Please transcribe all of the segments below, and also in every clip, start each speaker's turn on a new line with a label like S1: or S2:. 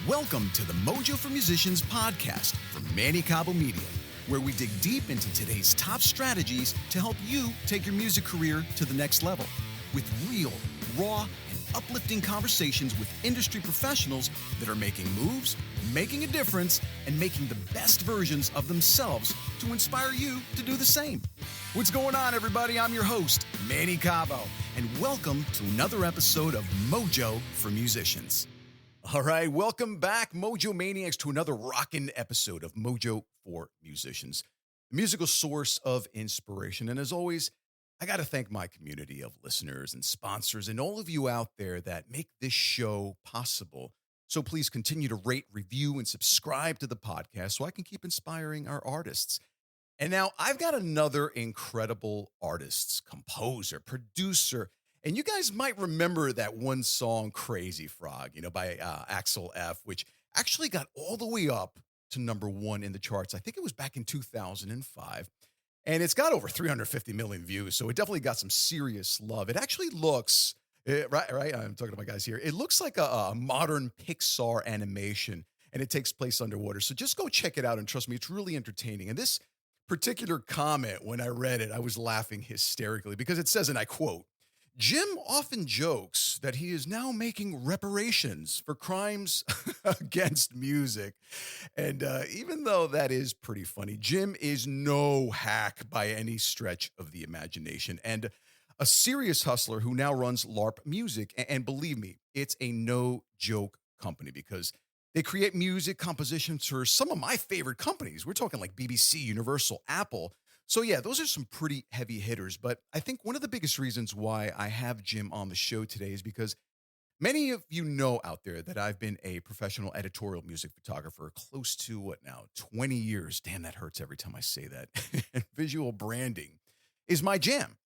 S1: Welcome to the Mojo for Musicians podcast from Manny Cabo Media, where we dig deep into today's top strategies to help you take your music career to the next level. With real, raw, and uplifting conversations with industry professionals that are making moves, making a difference, and making the best versions of themselves to inspire you to do the same. What's going on, everybody? I'm your host, Manny Cabo, and welcome to another episode of Mojo for Musicians. All right, welcome back, Mojo Maniacs, to another rockin' episode of Mojo for Musicians, the musical source of inspiration. And as always, I got to thank my community of listeners and sponsors and all of you out there that make this show possible. So please continue to rate, review, and subscribe to the podcast so I can keep inspiring our artists. And now I've got another incredible artist, composer, producer, and you guys might remember that one song, Crazy Frog, by Axel F., which actually got all the way up to number one in the charts. I think it was back in 2005. And it's got over 350 million views, so it definitely got some serious love. It actually looks, right? I'm talking to my guys here. It looks like a modern Pixar animation, and it takes place underwater. So just go check it out, and trust me, it's really entertaining. And this particular comment, when I read it, I was laughing hysterically because it says, and I quote, "Jim often jokes that he is now making reparations for crimes against music." And even though that is pretty funny, Jim is no hack by any stretch of the imagination, and a serious hustler who now runs Larp Music. And believe me, it's a no joke company because they create music compositions for some of my favorite companies. We're talking like BBC, Universal, Apple. So yeah, those are some pretty heavy hitters, but I think one of the biggest reasons why I have Jim on the show today is because many of you know out there that I've been a professional editorial music photographer close to 20 years. Damn, that hurts every time I say that. And visual branding is my jam.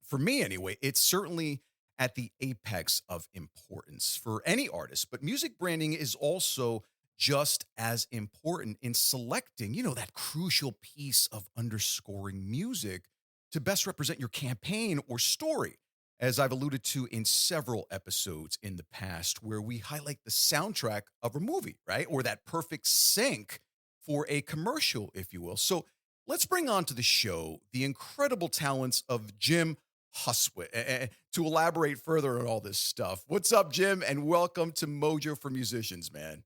S1: For me anyway, it's certainly at the apex of importance for any artist, but music branding is also just as important in selecting, that crucial piece of underscoring music to best represent your campaign or story, as I've alluded to in several episodes in the past, where we highlight the soundtrack of a movie, right? Or that perfect sync for a commercial, if you will. So let's bring on to the show the incredible talents of Jim Hustwit to elaborate further on all this stuff. What's up, Jim? And welcome to Mojo for Musicians, man.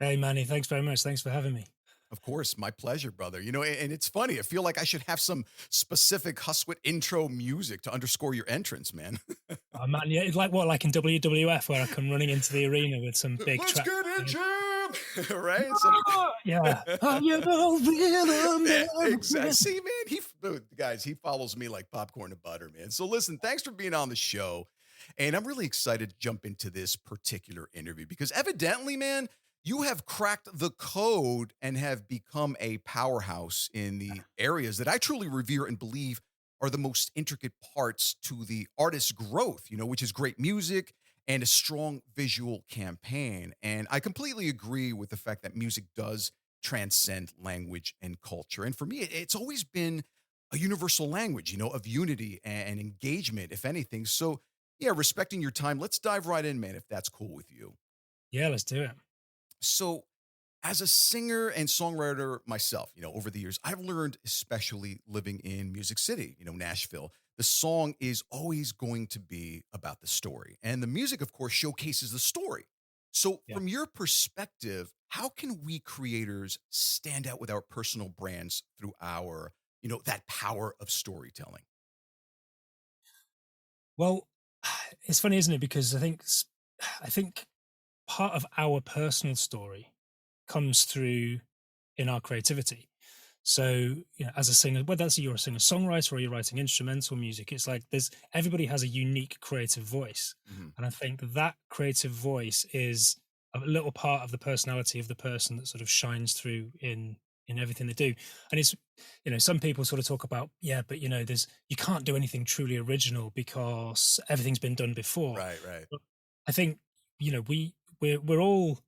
S2: Hey, Manny, thanks very much. Thanks for having me.
S1: Of course, my pleasure, brother. And it's funny. I feel like I should have some specific Hustwit intro music to underscore your entrance, man.
S2: Oh, man, yeah, it's like in WWF where I come running into the arena with some big
S1: Let's
S2: track.
S1: get it, Jim! Right?
S2: Yeah. Oh, you know, real
S1: exactly. See, man, guys, he follows me like popcorn and butter, man. So listen, thanks for being on the show. And I'm really excited to jump into this particular interview because evidently, man, you have cracked the code and have become a powerhouse in the areas that I truly revere and believe are the most intricate parts to the artist's growth, which is great music and a strong visual campaign. And I completely agree with the fact that music does transcend language and culture. And for me, it's always been a universal language, of unity and engagement, if anything. So yeah, respecting your time, let's dive right in, man, if that's cool with you.
S2: Yeah, let's do it.
S1: So as a singer and songwriter myself, over the years, I've learned, especially living in Music City, Nashville, the song is always going to be about the story. And the music, of course, showcases the story. So from your perspective, how can we creators stand out with our personal brands through our, that power of storytelling?
S2: Well, it's funny, isn't it? Because I think part of our personal story comes through in our creativity. So, as a singer, whether that's you're a singer-songwriter or you're writing instrumental music, it's like everybody has a unique creative voice.
S1: Mm-hmm.
S2: And I think that creative voice is a little part of the personality of the person that sort of shines through in everything they do. And it's, some people sort of talk about, but you can't do anything truly original because everything's been done before.
S1: Right.
S2: But I think, we're all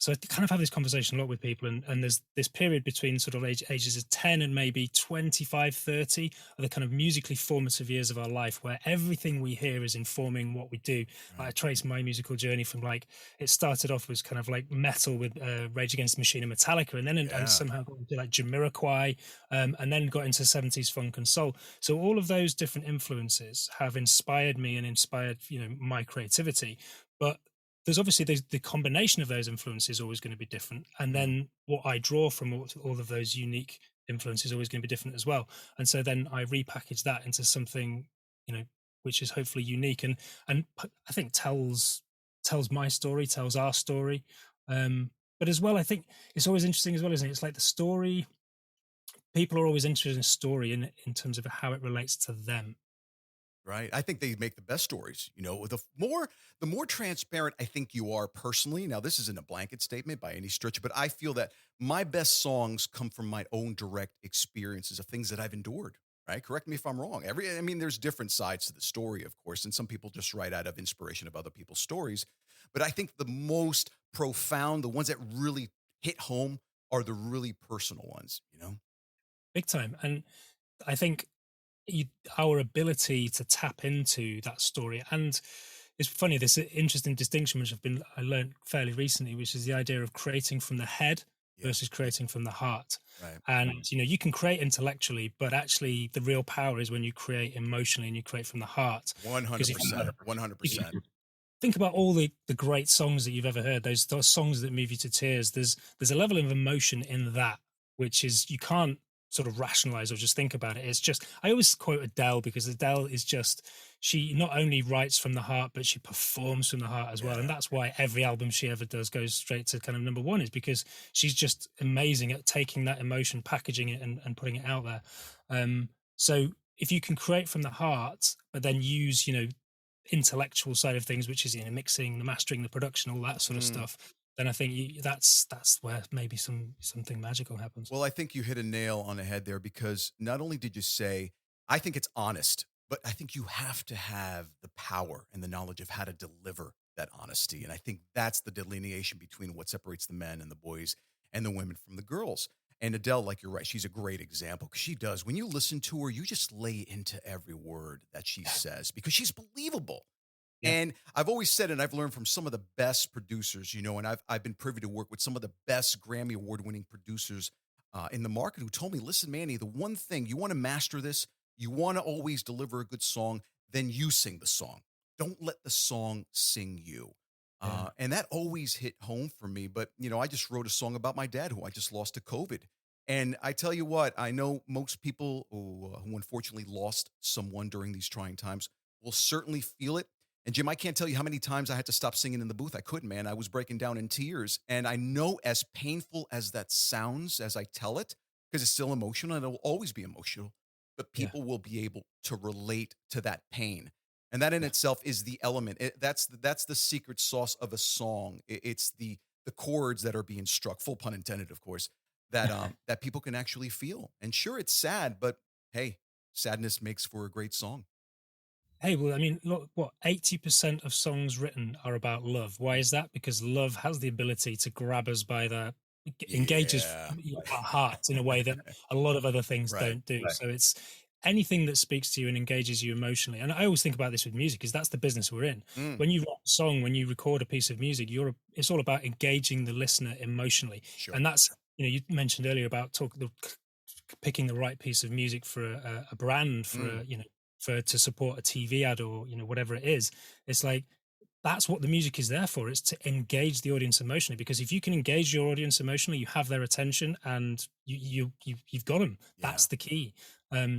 S2: So I kind of have this conversation a lot with people, and there's this period between sort of ages of 10 and maybe 25, 30 are the kind of musically formative years of our life where everything we hear is informing what we do. Like I
S1: Right.
S2: trace my musical journey from like, it started off as kind of like metal with Rage Against the Machine and Metallica, and then and
S1: Yeah.
S2: somehow got into like Jamiroquai, and then got into 70s funk and soul. So all of those different influences have inspired me and inspired, my creativity. But there's obviously the combination of those influences is always going to be different, and
S1: Mm.
S2: then what I draw from all of those unique influences is always going to be different as well. And so then I repackage that into something, you know which is hopefully unique, I think tells my story, tells our story. But as well, I think it's always interesting as well, isn't it? It's like the story, people are always interested in story in terms of how it relates to them.
S1: Right. I think they make the best stories. The more transparent I think you are personally. Now, this isn't a blanket statement by any stretch, but I feel that my best songs come from my own direct experiences of things that I've endured. Right. Correct me if I'm wrong. I mean, there's different sides to the story, of course, and some people just write out of inspiration of other people's stories. But I think the most profound, the ones that really hit home, are the really personal ones.
S2: Big time. And I think you, our ability to tap into that story, and it's funny, this interesting distinction which I learned fairly recently, which is the idea of creating from the head
S1: Yeah.
S2: versus creating from the heart.
S1: Right.
S2: And you can create intellectually, but actually the real power is when you create emotionally and you create from the heart. Because if you
S1: 100%.
S2: if
S1: 100%.
S2: you think about all the great songs that you've ever heard, those songs that move you to tears, there's a level of emotion in that which is, you can't sort of rationalize or just think about it. It's just, I always quote Adele, because Adele is just, she not only writes from the heart, but she performs from the heart as well. And
S1: Yeah.
S2: that's why every album she ever does goes straight to kind of number one, is because she's just amazing at taking that emotion, packaging it, and putting it out there. So if you can create from the heart, but then use, intellectual side of things, which is, mixing, the mastering, the production, all that sort of
S1: Mm.
S2: stuff, then I think that's where maybe something magical happens.
S1: Well, I think you hit a nail on the head there, because not only did you say, I think it's honest, but I think you have to have the power and the knowledge of how to deliver that honesty. And I think that's the delineation between what separates the men and the boys and the women from the girls. And Adele, like, you're right, she's a great example, because she does. When you listen to her, you just lay into every word that she says, because she's believable.
S2: Yeah.
S1: And I've always said, and I've learned from some of the best producers, and I've been privy to work with some of the best Grammy award winning producers in the market, who told me, listen, Manny, the one thing you want to master this, you want to always deliver a good song, then you sing the song. Don't let the song sing you.
S2: Yeah.
S1: And that always hit home for me. But, I just wrote a song about my dad, who I just lost to COVID. And I tell you what, I know most people who unfortunately lost someone during these trying times will certainly feel it. And Jim, I can't tell you how many times I had to stop singing in the booth. I couldn't, man. I was breaking down in tears. And I know, as painful as that sounds as I tell it, because it's still emotional and it will always be emotional, but
S2: Yeah.
S1: people will be able to relate to that pain. And that in
S2: Yeah.
S1: itself is the element. That's the secret sauce of a song. It's the chords that are being struck, full pun intended, of course, that people can actually feel. And sure, it's sad, but hey, sadness makes for a great song.
S2: Hey, well, I mean, look, what 80% of songs written are about love. Why is that? Because love has the ability to grab us by the engages
S1: Yeah.
S2: our heart in a way that a lot of other things
S1: Right.
S2: don't do. Right. So it's anything that speaks to you and engages you emotionally. And I always think about this with music, is that's the business we're in.
S1: Mm,
S2: When you write a song, when you record a piece of music, it's all about engaging the listener emotionally.
S1: sure.
S2: And that's, you mentioned earlier about picking the right piece of music for a brand, for
S1: Mm,
S2: for to support a TV ad, or whatever it is. It's like, that's what the music is there for. It's to engage the audience emotionally, because if you can engage your audience emotionally, you have their attention, and you've got them.
S1: yeah.
S2: That's the key.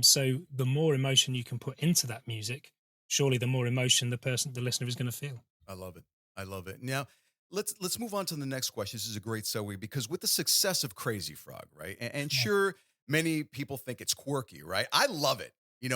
S2: So the more emotion you can put into that music, surely the more emotion the listener is going to feel.
S1: I love it. I love it. Now, let's move on to the next question. This is a great segue, because with the success of Crazy Frog, right? And
S2: Yeah.
S1: sure, many people think it's quirky, right? I love it,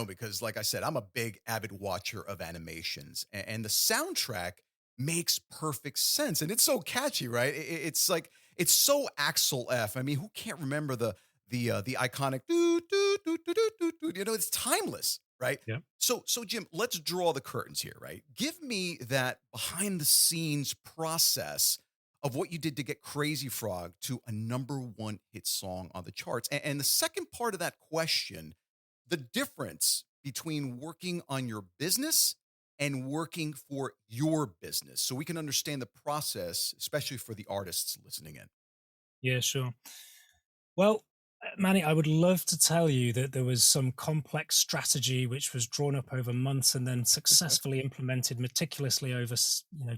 S1: because like I said, I'm a big avid watcher of animations, and the soundtrack makes perfect sense, and it's so catchy, right? It's like, it's so Axel F. I mean, who can't remember the iconic do do do do do do do? It's timeless, right?
S2: Yeah.
S1: So Jim, let's draw the curtains here, right? Give me that behind the scenes process of what you did to get Crazy Frog to a #1 hit song on the charts. And the second part of that question, the difference between working on your business and working for your business, so we can understand the process, especially for the artists listening in.
S2: Yeah, sure. Well, Manny, I would love to tell you that there was some complex strategy which was drawn up over months and then successfully implemented meticulously over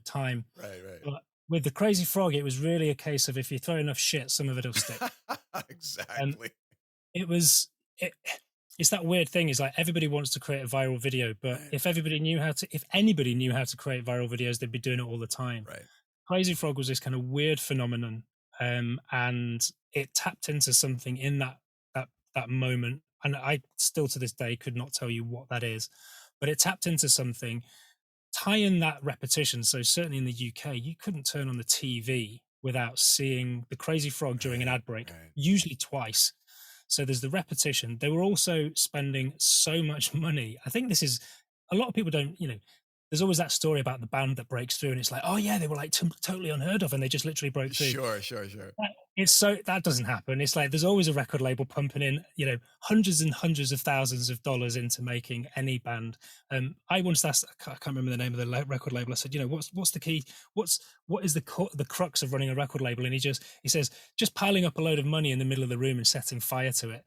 S2: time.
S1: Right, right.
S2: But with the Crazy Frog, it was really a case of if you throw enough shit, some of it'll stick. And
S1: Exactly.
S2: it was it. It's that weird thing. Is like everybody wants to create a viral video, but
S1: Right,
S2: if anybody knew how to create viral videos, they'd be doing it all the time.
S1: right.
S2: Crazy Frog was this kind of weird phenomenon, and it tapped into something in that moment. And I still to this day could not tell you what that is, but it tapped into something. Tie in that repetition. So certainly in the UK, you couldn't turn on the TV without seeing the Crazy Frog during an
S1: Right,
S2: ad break,
S1: right.
S2: usually twice. So there's the repetition. They were also spending so much money. I think this is a lot of people don't, there's always that story about the band that breaks through and it's like, oh yeah, they were like totally unheard of and they just literally broke through.
S1: Sure, sure, sure.
S2: It's so that doesn't happen. It's like there's always a record label pumping in, hundreds and hundreds of thousands of dollars into making any band. I once asked, I can't remember the name of the record label. I said, what's the key? What is the crux of running a record label? And he says, just piling up a load of money in the middle of the room and setting fire to it.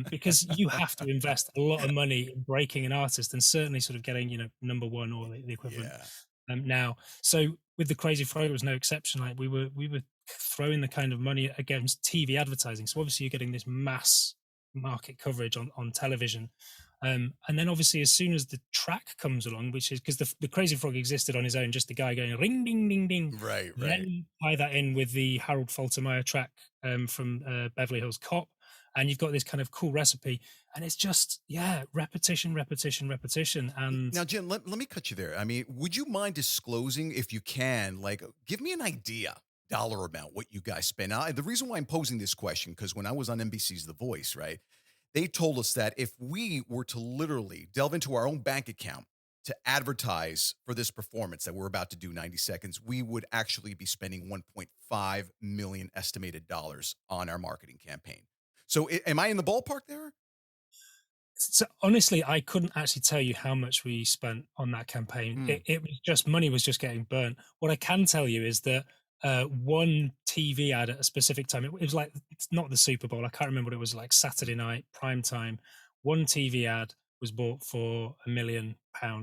S2: Because you have to invest a lot of money in breaking an artist and certainly sort of getting, #1 or the equivalent
S1: Yeah.
S2: now. So with the Crazy Frog, it was no exception. Like we were throwing the kind of money against TV advertising. So obviously you're getting this mass market coverage on television. And then obviously as soon as the track comes along, which is because the Crazy Frog existed on his own, just a guy going ring ding ding ding.
S1: Right, right.
S2: Then tie that in with the Harold Faltermeyer track from Beverly Hills Cop, and you've got this kind of cool recipe, and it's just repetition, repetition, repetition, and
S1: Now, Jim, let me cut you there. I mean, would you mind disclosing, if you can, like, give me an idea, dollar amount, what you guys spend? Now, the reason why I'm posing this question, because when I was on NBC's The Voice, right, they told us that if we were to literally delve into our own bank account to advertise for this performance that we're about to do 90 seconds, we would actually be spending 1.5 million estimated dollars on our marketing campaign. So am I in the ballpark there?
S2: so honestly, I couldn't actually tell you how much we spent on that campaign.
S1: Hmm.
S2: It was just money was just getting burnt. What I can tell you is that one TV ad at a specific time, it was like it's not the Super Bowl. I can't remember what it was like Saturday night prime time. One TV ad was bought for £1 million,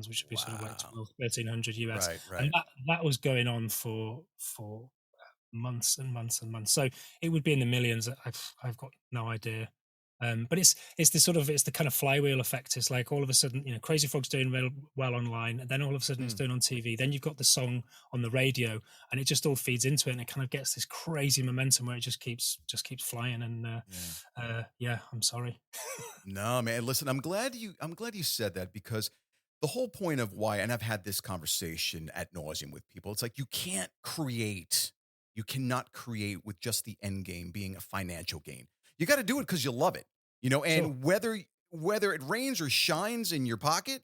S2: which would be sort of like
S1: Wow.
S2: 12, 1300 US,
S1: Right,
S2: and
S1: right.
S2: that was going on for months and months and months. So it would be in the millions. I've got no idea. But it's the sort of it's the kind of flywheel effect. It's like all of a sudden, Crazy Frog's doing well online, and then all of a sudden it's
S1: Hmm.
S2: doing on TV. Then you've got the song on the radio, and it just all feeds into it, and it kind of gets this crazy momentum where it just keeps flying. And
S1: Yeah.
S2: yeah, I'm sorry.
S1: No, man. Listen, I'm glad you said that, because the whole point of why, and I've had this conversation at nauseum with people, it's like you cannot create with just the end game being a financial gain. You got to do it because you love it,
S2: Sure.
S1: and whether it rains or shines in your pocket,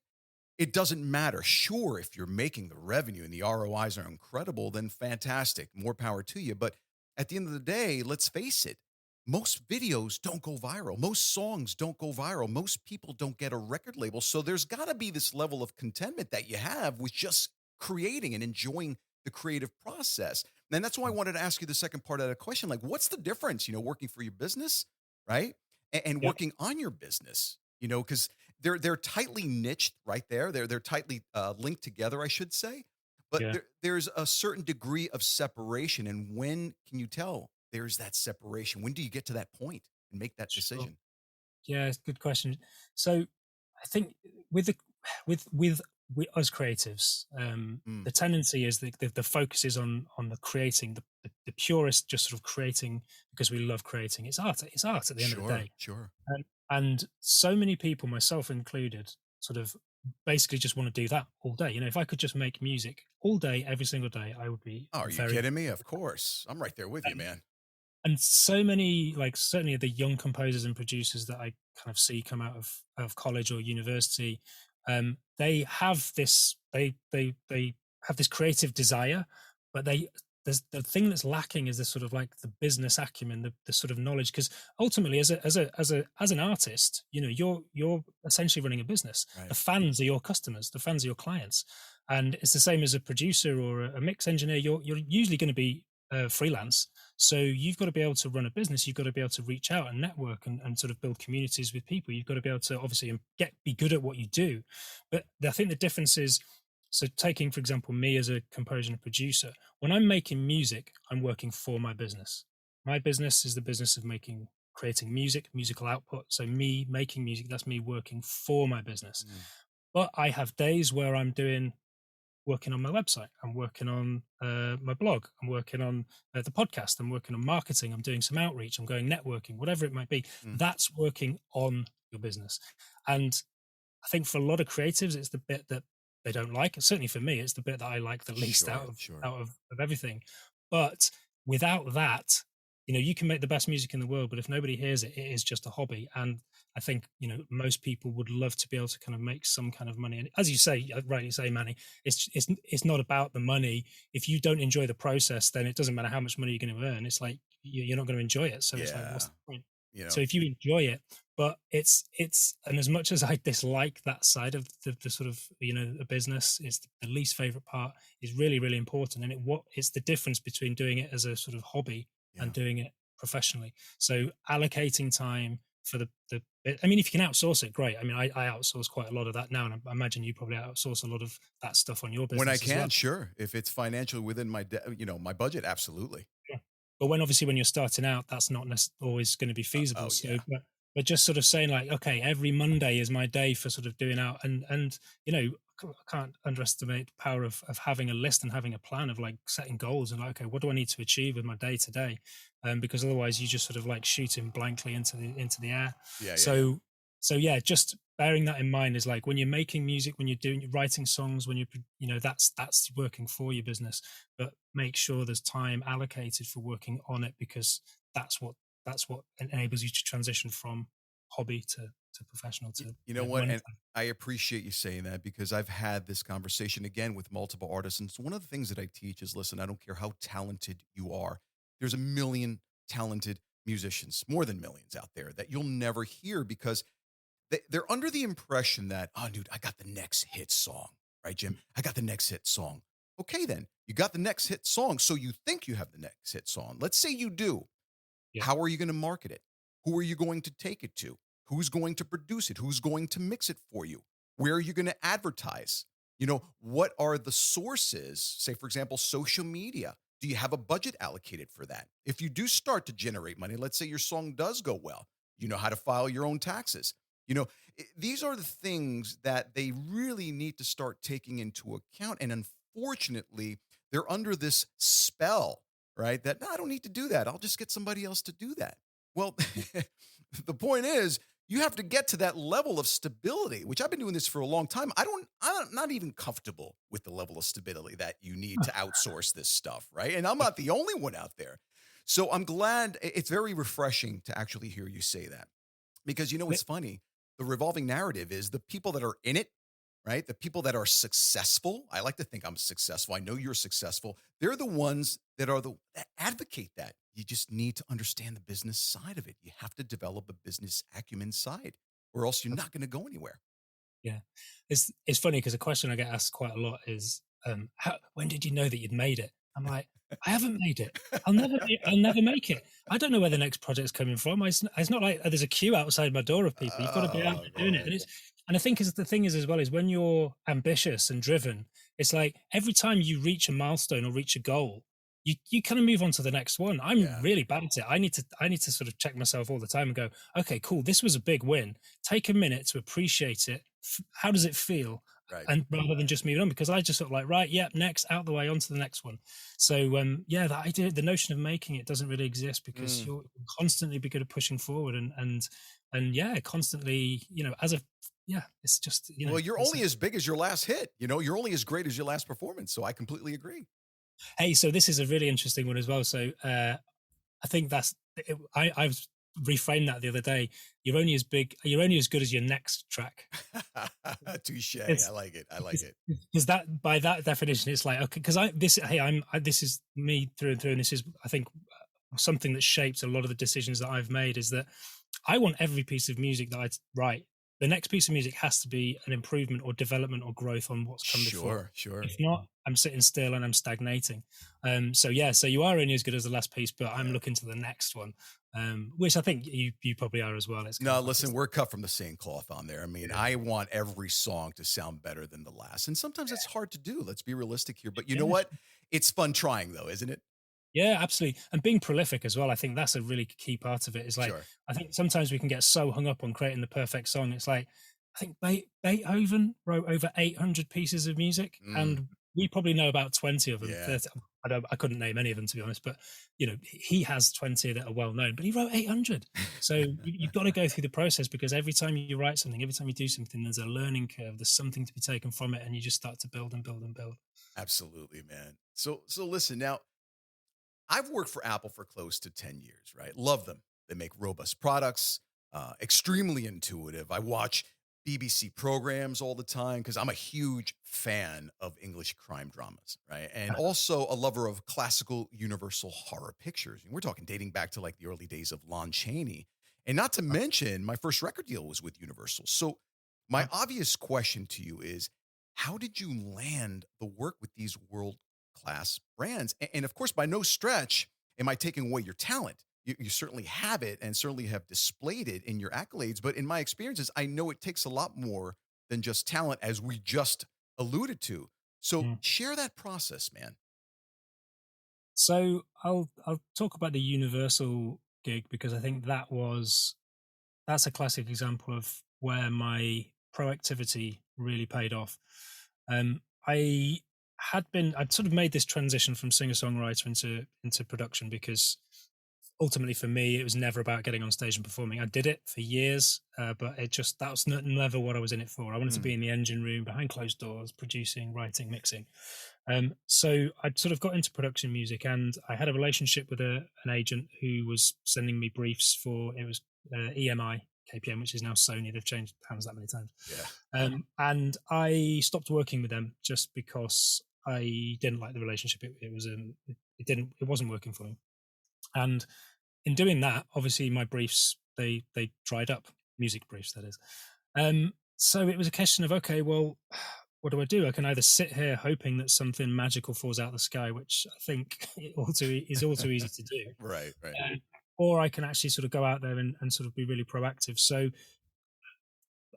S1: it doesn't matter. Sure, if you're making the revenue and the ROIs are incredible, then fantastic. More power to you. But at the end of the day, let's face it, most videos don't go viral. Most songs don't go viral. Most people don't get a record label. So there's got to be this level of contentment that you have with just creating and enjoying the creative process. And that's why I wanted to ask you the second part of that question. Like, what's the difference, working for your business, right? And
S2: Yep.
S1: working on your business, because they're tightly niched right there. They're tightly linked together, I should say. But
S2: Yeah.
S1: there's a certain degree of separation. And when can you tell there's that separation? When do you get to that point and make that
S2: Sure.
S1: decision?
S2: Yeah, it's a good question. So I think with the with us creatives,
S1: Mm,
S2: the tendency is the focus is on the creating, the purest, just sort of creating because we love creating. It's art. It's art at the end of the
S1: sure,
S2: day.
S1: sure.
S2: And so many people, myself included, sort of basically just want to do that all day. If I could just make music all day, every single day, I would be
S1: Oh, are you
S2: very
S1: kidding me? Of course. I'm right there with you, man.
S2: and so many like certainly the young composers and producers that I kind of see come out of college or university, they have this they have this creative desire, but there's the thing that's lacking is the sort of like the business acumen, the sort of knowledge. Because ultimately, as an artist, you know, you're essentially running a business.
S1: Right.
S2: The fans are your customers. The fans are your clients, and it's the same as a producer or a mix engineer. You're usually going to be freelance, so you've got to be able to run a business. You've got to be able to reach out and network and sort of build communities with people. You've got to be able to obviously be good at what you do. But I think the difference is, so taking, for example, me as a composer and producer, when I'm making music, I'm working for my business. My business is the business of creating music, musical output. So me making music, that's me working for my business.
S1: Mm.
S2: But I have days where I'm working on my website. I'm working on my blog. I'm working on the podcast. I'm working on marketing. I'm doing some outreach. I'm going networking, whatever it might be.
S1: Mm.
S2: That's working on your business. And I think for a lot of creatives, it's the bit that they don't like. Certainly for me, it's the bit that I like the least
S1: Sure, sure.
S2: of everything. But without that, you know, you can make the best music in the world, but if nobody hears it, it is just a hobby. And I think, you know, most people would love to be able to kind of make some kind of money. And as you say, rightly say, Manny, it's not about the money. If you don't enjoy the process, then it doesn't matter how much money you're going to earn. It's like you're not going to enjoy it. So it's like,
S1: Yeah.
S2: what's the point?
S1: You
S2: So
S1: know,
S2: if you enjoy it, but and as much as I dislike that side of the sort of, you know, a business, it's the least favorite part, is really, really important. And it's the difference between doing it as a sort of hobby
S1: yeah.
S2: and doing it professionally. So allocating time for I mean, if you can outsource it, great. I mean, I outsource quite a lot of that now, and I imagine you probably outsource a lot of that stuff on your
S1: When I
S2: business as well.
S1: can, sure. If it's financially within my budget, absolutely.
S2: Yeah. But obviously when you're starting out, that's not always going to be feasible.
S1: Oh
S2: So,
S1: yeah.
S2: but just sort of saying like, okay, every Monday is my day for sort of doing out, and you know, I can't underestimate the power of having a list and having a plan of like setting goals and like, okay, what do I need to achieve with my day to day? Because otherwise you just sort of like shooting blankly into the air.
S1: Yeah, yeah, yeah.
S2: So yeah, just bearing that in mind is like when you're making music, when you're writing songs, when you know, that's working for your business, but make sure there's time allocated for working on it, because that's what enables you to transition from hobby to professional to,
S1: You
S2: you
S1: know
S2: know,
S1: what?
S2: money.
S1: And I appreciate you saying that because I've had this conversation again with multiple artists. And so one of the things that I teach is, listen, I don't care how talented you are. There's a million talented musicians, more than millions out there that you'll never hear because they're under the impression that, oh, dude, I got the next hit song, right, Jim? I got the next hit song. Okay, then you got the next hit song. So you think you have the next hit song. Let's say you do.
S2: Yeah.
S1: How are you going to market it? Who are you going to take it to? Who's going to produce it? Who's going to mix it for you? Where are you going to advertise? You know, what are the sources? Say, for example, social media. Do you have a budget allocated for that? If you do start to generate money, let's say your song does go well, you know how to file your own taxes. You know, these are the things that they really need to start taking into account. And unfortunately, they're under this spell, right? That, no, I don't need to do that. I'll just get somebody else to do that. Well, the point is, you have to get to that level of stability, which I've been doing this for a long time. I'm not even comfortable with the level of stability that you need to outsource this stuff, right? And I'm not the only one out there. So I'm glad it's very refreshing to actually hear you say that because, you know, it's funny. The revolving narrative is the people that are in it, right? The people that are successful. I like to think I'm successful. I know you're successful. They're the ones that that advocate that. You just need to understand the business side of it. You have to develop a business acumen side, or else you're not going to go anywhere.
S2: Yeah, it's funny because a question I get asked quite a lot is, when did you know that you'd made it? I'm like, I haven't made it. I'll never make it. I don't know where the next project's coming from. It's not like there's a queue outside my door of people. You've got to be out
S1: Oh,
S2: there doing it.
S1: man.
S2: And I think the thing is as well is when you're ambitious and driven, it's like every time you reach a milestone or reach a goal, you kind of move on to the next one. I'm
S1: Yeah.
S2: really bad at it. I need to sort of check myself all the time and go, okay, cool. This was a big win. Take a minute to appreciate it. How does it feel?
S1: Right.
S2: And rather than just moving on, because I just sort of like, right, yeah, next, out the way, on to the next one. So yeah, that idea, the notion of making it doesn't really exist because you're constantly be good at pushing forward and yeah, constantly, you know, it's just, you know,
S1: Well, you're only as big as your last hit. You know, you're only as great as your last performance. So I completely agree.
S2: Hey, so this is a really interesting one as well. So I think I was reframed that the other day. You're only as good as your next track.
S1: Touche.
S2: It's
S1: I like it. I like it.
S2: because that by that definition, it's like, okay, because this is me through and through, and this is, I think, something that shaped a lot of the decisions that I've made, is that I want every piece of music that I write, the next piece of music has to be an improvement or development or growth on what's come before.
S1: Sure, sure.
S2: If not, I'm sitting still and I'm stagnating. So yeah, so you are only as good as the last piece, but I'm
S1: Yeah.
S2: looking to the next one, which I think you probably are as well. It's kind
S1: No,
S2: of
S1: listen, we're cut from the same cloth on there. I mean, I want every song to sound better than the last. And sometimes it's hard to do. Let's be realistic here. But you know
S2: yeah,
S1: what? It's fun trying, though, isn't it?
S2: yeah, absolutely. And being prolific as well, I think that's a really key part of it. Is like,
S1: Sure.
S2: I think sometimes we can get so hung up on creating the perfect song. It's like, I think Beethoven wrote over 800 pieces of music,
S1: Mm,
S2: and we probably know about 20 of them.
S1: yeah,
S2: 30, I couldn't name any of them, to be honest, but he has 20 that are well known, but he wrote 800. So you've got to go through the process, because every time you write something, every time you do something, there's a learning curve. There's something to be taken from it, and you just start to build and build and build.
S1: absolutely, man. So listen, now I've worked for Apple for close to 10 years, right? Love them. They make robust products, extremely intuitive. I watch BBC programs all the time because I'm a huge fan of English crime dramas, right? And also a lover of classical universal horror pictures. And we're talking dating back to like the early days of Lon Chaney. And not to mention, my first record deal was with Universal. So my obvious question to you is, how did you land the work with these world class brands? And of course, by no stretch am I taking away your talent. You certainly have it and certainly have displayed it in your accolades. But in my experiences, I know it takes a lot more than just talent, as we just alluded to. So
S2: Mm.
S1: share that process, man.
S2: So I'll talk about the Universal gig, because I think that's a classic example of where my proactivity really paid off. I I'd sort of made this transition from singer-songwriter into production, because ultimately for me it was never about getting on stage and performing. I did it for years, but that was never what I was in it for. I wanted to be
S1: Mm,
S2: in the engine room behind closed doors, producing, writing, mixing. So I'd sort of got into production music, and I had a relationship with an agent who was sending me briefs for, it was EMI, KPM, which is now Sony. They've changed hands that many times.
S1: yeah.
S2: And I stopped working with them just because I didn't like the relationship. It wasn't working for me. And in doing that, obviously my briefs, they dried up, music briefs, that is. So it was a question of, okay, well, what do I do? I can either sit here hoping that something magical falls out of the sky, which I think is all too easy to do,
S1: Right, right.
S2: or I can actually sort of go out there and sort of be really proactive. So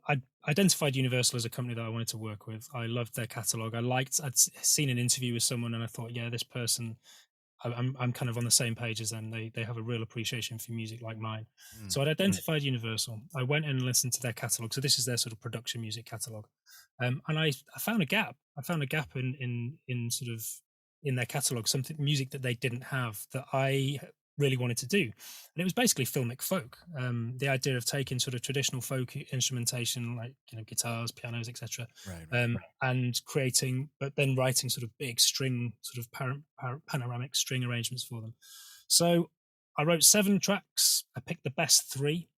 S2: I identified Universal as a company that I wanted to work with. I loved their catalog. I'd seen an interview with someone, and I thought, yeah, this person, I'm kind of on the same page as them. They have a real appreciation for music like mine.
S1: Mm,
S2: So I'd identified Universal. I went in and listened to their catalog. So this is their sort of production music catalog. And I found a gap. I found a gap in sort of in their catalog, something music that they didn't have that I really wanted to do. And it was basically filmic folk. The idea of taking sort of traditional folk instrumentation, like guitars, pianos, etc.,
S1: right, right.
S2: and creating, but then writing sort of big string, sort of panoramic string arrangements for them. So I wrote 7 tracks. I picked the best 3,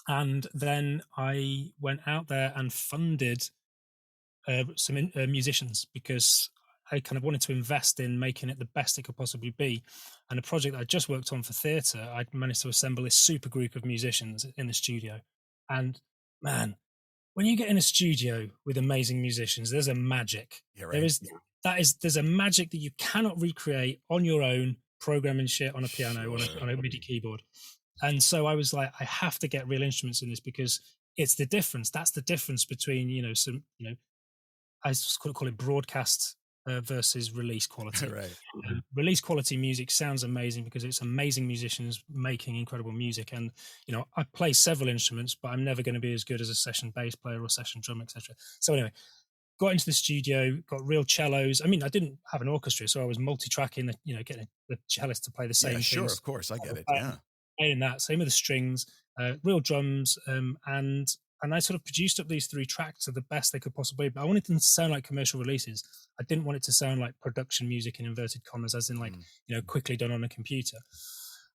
S2: and then I went out there and funded some musicians, because I kind of wanted to invest in making it the best it could possibly be. And a project that I just worked on for theatre, I'd managed to assemble this super group of musicians in the studio. And man, when you get in a studio with amazing musicians, there's a magic.
S1: Yeah,
S2: There
S1: right.
S2: is there's a magic that you cannot recreate on your own, programming shit on a piano,
S1: Sure.
S2: on a MIDI keyboard. And so I was like, I have to get real instruments in this, because it's the difference. That's the difference between I call it broadcast versus release quality.
S1: Right.
S2: Release quality music sounds amazing because it's amazing musicians making incredible music. And I play several instruments, but I'm never going to be as good as a session bass player or session drum, etc. So anyway, got into the studio, got real cellos. I mean, I didn't have an orchestra, so I was multi-tracking, getting the cellist to play the
S1: Yeah,
S2: same
S1: sure.
S2: things.
S1: Of course. I get it.
S2: Um,
S1: Yeah.
S2: Playing that, same with the strings, real drums, and I sort of produced up these 3 tracks to the best they could possibly be. But I wanted them to sound like commercial releases. I didn't want it to sound like production music in inverted commas, as in like,
S1: Mm,
S2: quickly done on a computer.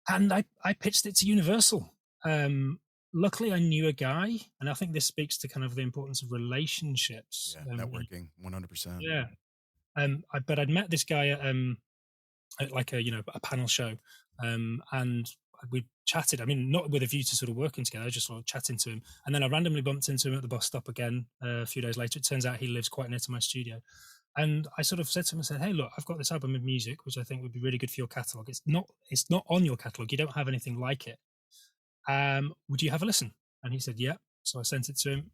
S2: And I pitched it to Universal. Um, luckily, I knew a guy, and I think this speaks to kind of the importance of relationships.
S1: Yeah, networking, 100%.
S2: Yeah. But I'd met this guy at like a a panel show, and we chatted. I mean, not with a view to sort of working together, I just sort of chatting to him, and then I randomly bumped into him at the bus stop again a few days later. It turns out he lives quite near to my studio, and I sort of said to him, I said, "Hey, look, I've got this album of music which I think would be really good for your catalog. It's not on your catalog. You don't have anything like it. Would you have a listen?" And he said, yeah. So I sent it to him.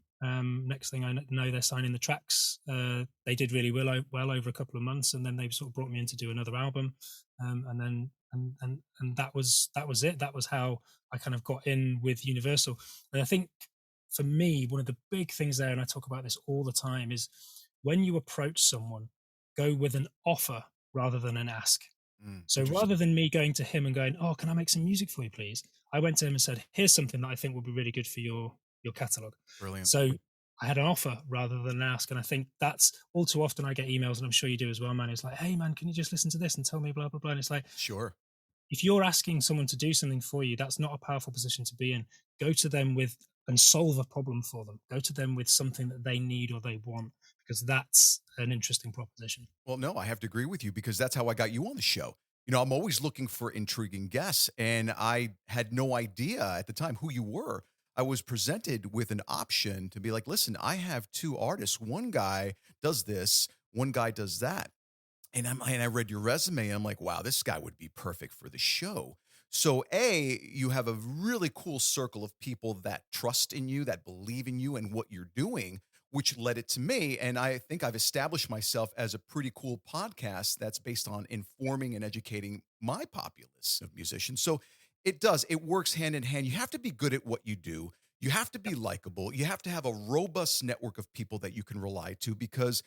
S2: Next thing I know, they're signing the tracks. They did really well over a couple of months, and then they sort of brought me in to do another album. And then and that was it. That was how I kind of got in with Universal. And I think for me, one of the big things there, and I talk about this all the time, is when you approach someone, go with an offer rather than an ask. So rather
S1: Interesting.
S2: than me going to him and going, "Oh, can I make some music for you, please?" I went to him and said, "Here's something that I think would be really good for your catalog."
S1: Brilliant.
S2: So I had an offer rather than an ask, and I think that's all too often I get emails, and I'm sure you do as well, man. It's like, "Hey, man, can you just listen to this and tell me blah blah blah?" And it's like,
S1: Sure.
S2: if you're asking someone to do something for you, that's not a powerful position to be in. Go to them with and solve a problem for them. Go to them with something that they need or they want, because that's an interesting proposition.
S1: Well, no, I have to agree with you because that's how I got you on the show. I'm always looking for intriguing guests, and I had no idea at the time who you were. I was presented with an option to be like, listen, I have two artists. One guy does this, one guy does that. And I read your resume and I'm like, wow, this guy would be perfect for the show. So you have a really cool circle of people that trust in you, that believe in you and what you're doing, which led it to me. And I think I've established myself as a pretty cool podcast that's based on informing and educating my populace of musicians. So it works hand in hand. You have to be good at what you do. You have to be likable. You have to have a robust network of people that you can rely to because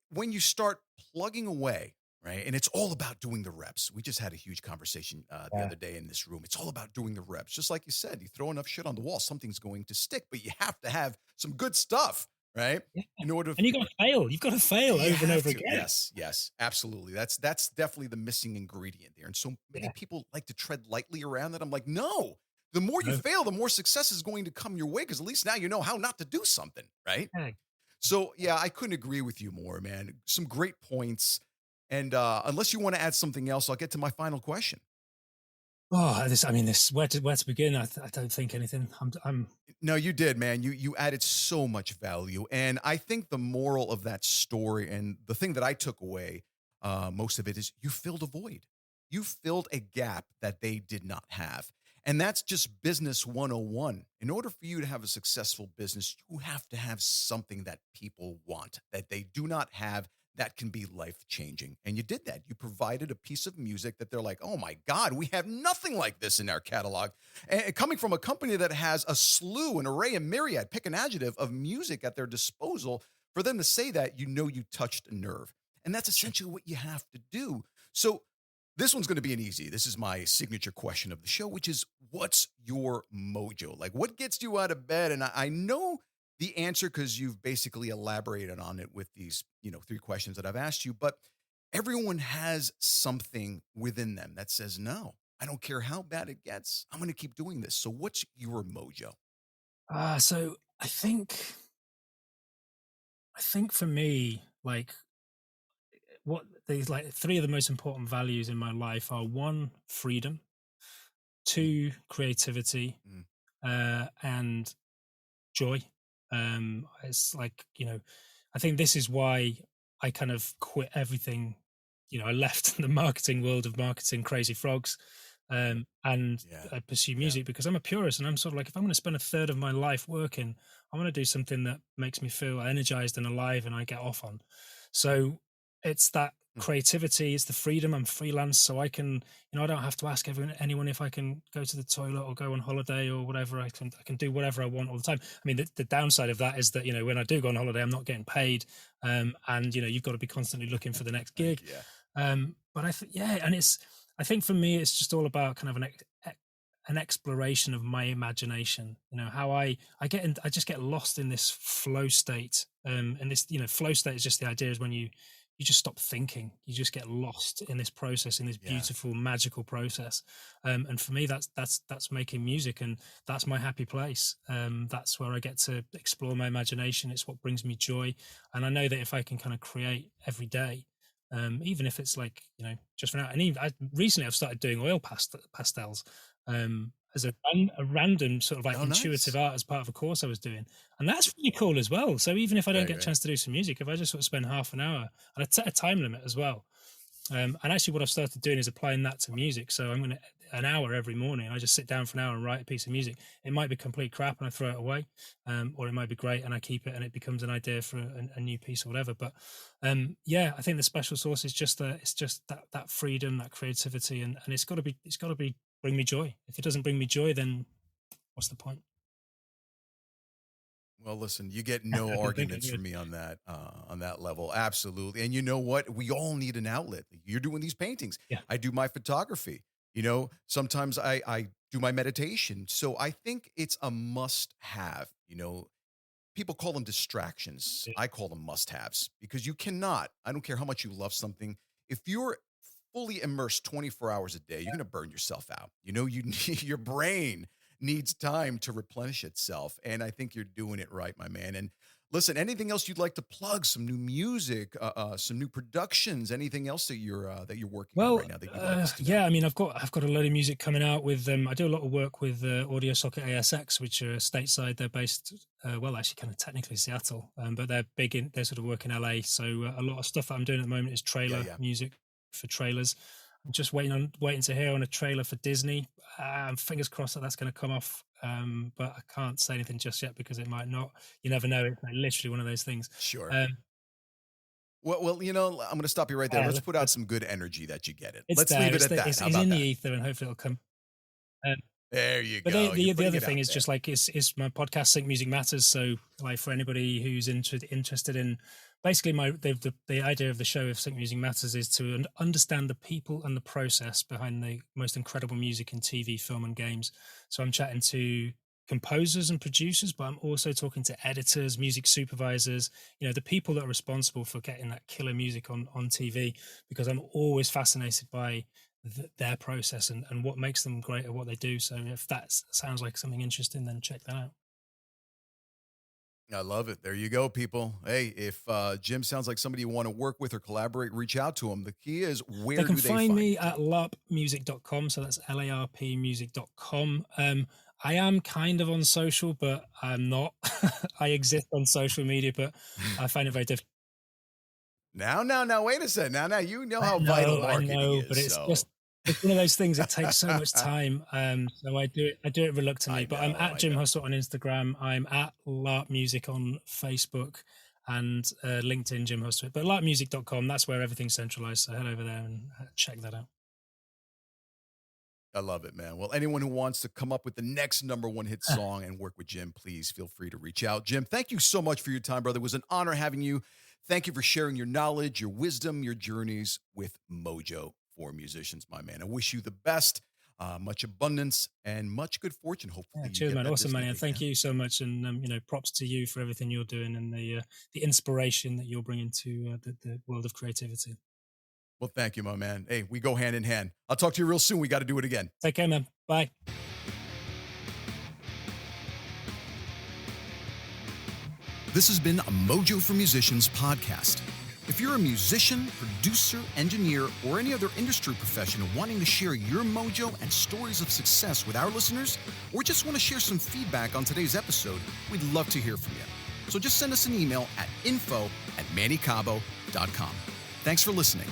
S1: when you start plugging away, right? And it's all about doing the reps. We just had a huge conversation the
S2: Yeah.
S1: other day in this room. It's all about doing the reps. Just like you said, you throw enough shit on the wall, something's going to stick, but you have to have some good stuff, right?
S2: Yeah.
S1: In order
S2: And you got to fail. You've got to fail
S1: you
S2: over and
S1: have
S2: over
S1: to.
S2: again.
S1: Yes, yes, absolutely. That's definitely the missing ingredient there. And so many
S2: Yeah.
S1: people like to tread lightly around that. I'm like, no. The more you
S2: No.
S1: fail, the more success is going to come your way because at least now you know how not to do something, right?
S2: Yeah.
S1: So yeah, I couldn't agree with you more, man. Some great points. And unless you want to add something else, I'll get to my final question.
S2: Oh, this where to begin? I don't think anything. I'm
S1: No, you did, man. You added so much value, and I think the moral of that story and the thing that I took away, most of it is you filled a void. You filled a gap that they did not have. And that's just business 101. In order for you to have a successful business, you have to have something that people want that they do not have that can be life changing. And you did that. You provided a piece of music that they're like, oh my God, we have nothing like this in our catalog. And coming from a company that has a slew, an array, a myriad, pick an adjective of music at their disposal, for them to say that, you touched a nerve. And that's essentially what you have to do. So this one's going to be an easy. This is my signature question of the show, which is what's your mojo? Like what gets you out of bed? And I know the answer because you've basically elaborated on it with these, three questions that I've asked you, but everyone has something within them that says, no, I don't care how bad it gets. I'm going to keep doing this. So what's your mojo?
S2: so I think for me, like what these like three of the most important values in my life are: one, freedom; two, creativity;
S1: Mm,
S2: and joy. It's like, I think this is why I kind of quit everything. I left the marketing world of marketing Crazy Frogs, and
S1: yeah.
S2: I pursue
S1: Yeah.
S2: music because I'm a purist, and I'm sort of like, if I'm going to spend a third of my life working, I want to do something that makes me feel energized and alive, and I get off on. So it's that
S1: Mm,
S2: creativity, it's the freedom. I'm freelance, so I can, I don't have to ask anyone if I can go to the toilet or go on holiday or whatever. I can do whatever I want all the time. I mean, the downside of that is that, when I do go on holiday, I'm not getting paid, and you've got to be constantly looking for the next gig.
S1: yeah.
S2: But yeah, and I think for me, it's just all about kind of an exploration of my imagination. How I just get lost in this flow state. And this, flow state is just the idea is when you just stop thinking. You just get lost in this process, in this
S1: Yeah.
S2: beautiful, magical process. And for me, that's making music, and that's my happy place. That's where I get to explore my imagination. It's what brings me joy, and I know that if I can kind of create every day, even if it's like, just for now, and even recently I've started doing oil pastels. As a random sort of like
S1: Oh,
S2: intuitive
S1: nice.
S2: art as part of a course I was doing, and that's really cool as well. So even if I don't
S1: Right,
S2: get a
S1: right.
S2: chance to do some music, if I just sort of spend half an hour, and I set a time limit as well. And actually, what I've started doing is applying that to music. So I'm going to an hour every morning. I just sit down for an hour and write a piece of music. It might be complete crap and I throw it away, or it might be great and I keep it and it becomes an idea for a new piece or whatever. But yeah, I think the special sauce is just it's just that freedom, that creativity, and it's got to be bring me joy. If it doesn't bring me joy, then what's the point?
S1: Well, listen, you get no
S2: I think I
S1: arguments
S2: would.
S1: from me on that level. Absolutely. And you know what? We all need an outlet. You're doing these paintings.
S2: Yeah.
S1: I do my photography. Sometimes I do my meditation. So I think it's a must have. People call them distractions.
S2: Yeah.
S1: I call them must haves because you cannot, I don't care how much you love something. If you're fully immersed 24 hours a day, you're going to burn yourself out. You need your brain needs time to replenish itself. And I think you're doing it right, my man. And listen, anything else you'd like to plug? Some new music, some new productions, anything else that you're working on
S2: Well,
S1: right now that you'd like us to know?
S2: yeah, I mean, I've got a load of music coming out with. I do a lot of work with Audio Socket ASX, which are stateside. They're based, well, actually, kind of technically Seattle, but they're big in. They sort of work in LA. So a lot of stuff that I'm doing at the moment is
S1: Yeah,
S2: trailer
S1: yeah.
S2: music for trailers. I'm just waiting to hear on a trailer for Disney. Fingers crossed that that's going to come off. But I can't say anything just yet because it might not. You never know. It's like literally one of those things.
S1: Sure.
S2: Um,
S1: Well, I'm going to stop you right there.
S2: yeah,
S1: Let's put out some good energy that you get it.
S2: it's
S1: Let's
S2: there.
S1: leave it at that.
S2: It's
S1: How
S2: in
S1: about
S2: the
S1: that?
S2: ether, and hopefully it'll come. Um,
S1: There you
S2: But
S1: go. You're
S2: the
S1: putting
S2: other
S1: it
S2: thing
S1: out
S2: is
S1: there.
S2: just like is my podcast Sync Music Matters. So like for anybody who's interested in basically the idea of the show of Sync Music Matters is to understand the people and the process behind the most incredible music in TV, film, and games. So I'm chatting to composers and producers, but I'm also talking to editors, music supervisors, the people that are responsible for getting that killer music on TV, because I'm always fascinated by their process and what makes them great at what they do. So if that sounds like something interesting, then check that out.
S1: I love it. There you go, people. Hey, if Jim sounds like somebody you want to work with or collaborate, reach out to him. The key is,
S2: They
S1: where
S2: can
S1: do they
S2: find
S1: find
S2: me
S1: you, Jim?
S2: at larpmusic.com. So that's larpmusic.com. I am kind of on social, but I'm not. I exist on social media, but I find it very difficult.
S1: Now, wait a second. Now, you know
S2: I
S1: how vital
S2: know, I
S1: marketing
S2: know, but
S1: is.
S2: it's
S1: So
S2: just it's one of those things. It takes so much time. So I do it reluctantly.
S1: I
S2: But I'm
S1: know,
S2: at
S1: I
S2: Jim
S1: know.
S2: Hustwit on Instagram. I'm at Larp Music on Facebook and LinkedIn, Jim Hustwit. But larpmusic.com, that's where everything's centralized. So head over there and check that out.
S1: I love it, man. Well, anyone who wants to come up with the next number one hit song and work with Jim, please feel free to reach out. Jim, thank you so much for your time, brother. It was an honor having you. Thank you for sharing your knowledge, your wisdom, your journeys with Mojo for musicians, my man. I wish you the best, much abundance, and much good fortune. Hopefully,
S2: Yeah,
S1: you
S2: cheers,
S1: get
S2: man.
S1: that
S2: Awesome,
S1: Disney
S2: man. And
S1: gig,
S2: thank
S1: man.
S2: you so much. And props to you for everything you're doing and the inspiration that you're bringing to the world of creativity.
S1: Well, thank you, my man. Hey, we go hand in hand. I'll talk to you real soon. We got to do it again.
S2: Take care, man. Bye.
S1: This has been a Mojo for Musicians podcast. If you're a musician, producer, engineer, or any other industry professional wanting to share your mojo and stories of success with our listeners, or just want to share some feedback on today's episode, we'd love to hear from you. So just send us an email at info@mannycabo.com. Thanks for listening.